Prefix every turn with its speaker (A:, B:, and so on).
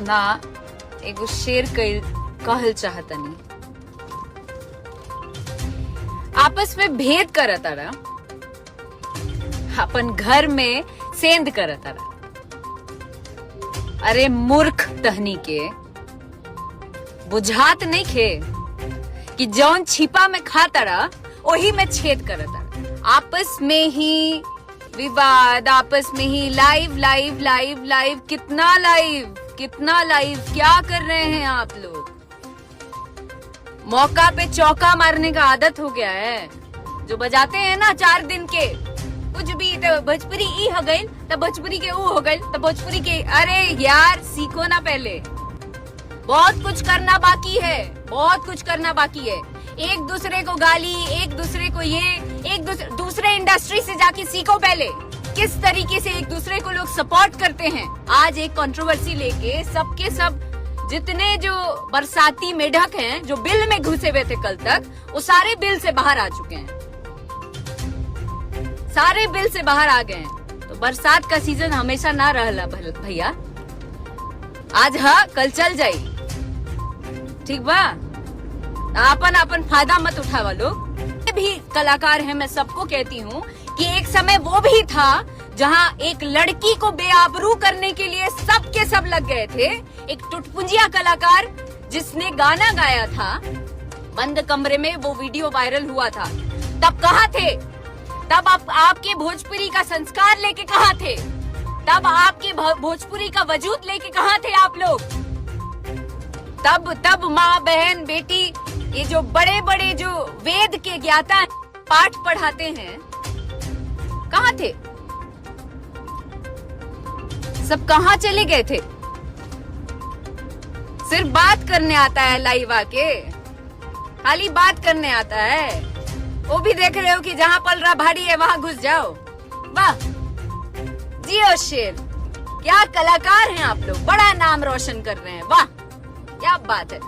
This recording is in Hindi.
A: ना एगो शेर कहल चाहतनी। आपस में भेद करतारा, अपन घर में सेंध करतारा। अरे मूर्ख तहनी के बुझात नहीं खे कि जौन छिपा में खातारा वही में छेद करतारा। आपस में ही विवाद, आपस में ही लाइव लाइव लाइव लाइव, कितना लाइव क्या कर रहे हैं आप लोग। मौका पे चौका मारने का आदत हो गया है। जो बजाते हैं ना 4 दिन के कुछ भी, तो भोजपुरी ई हो गई, तो भोजपुरी के ऊ हो गई, तो भोजपुरी के। अरे यार सीखो ना, पहले बहुत कुछ करना बाकी है, बहुत कुछ करना बाकी है। एक दूसरे को गाली, एक दूसरे को ये, एक दूसरे इंडस्ट्री से जाके सीखो पहले किस तरीके से एक दूसरे को लोग सपोर्ट करते हैं। आज एक कंट्रोवर्सी लेके सबके सब जितने जो बरसाती मेढक हैं जो बिल में घुसे हुए थे कल तक, वो सारे बिल से बाहर आ चुके हैं, सारे बिल से बाहर आ गए हैं। तो बरसात का सीजन हमेशा ना रहला भैया, आज हाँ कल चल जाई, ठीक बा। अपन फायदा मत उठावा लोग। भी कलाकार है, मैं सबको कहती हूँ कि एक समय वो भी था जहाँ एक लड़की को बेआबरू करने के लिए सब के सब लग गए थे। एक टुटपुंजिया कलाकार जिसने गाना गाया था बंद कमरे में, वो वीडियो वायरल हुआ था। तब कहाँ थे? तब आपके भोजपुरी का संस्कार लेके कहाँ थे? तब आपके भोजपुरी का वजूद लेके कहाँ थे आप लोग? तब माँ बहन बेटी, ये जो बड़े बड़े जो वेद के ज्ञाता पाठ पढ़ाते हैं, कहाँ थे? सब कहाँ चले गए थे? सिर्फ बात करने आता है लाइव आके, खाली बात करने आता है। वो भी देख रहे हो कि जहाँ पलरा भारी है वहाँ घुस जाओ। वाह जियो शेर, क्या कलाकार हैं आप लोग, बड़ा नाम रोशन कर रहे हैं। वाह क्या बात है।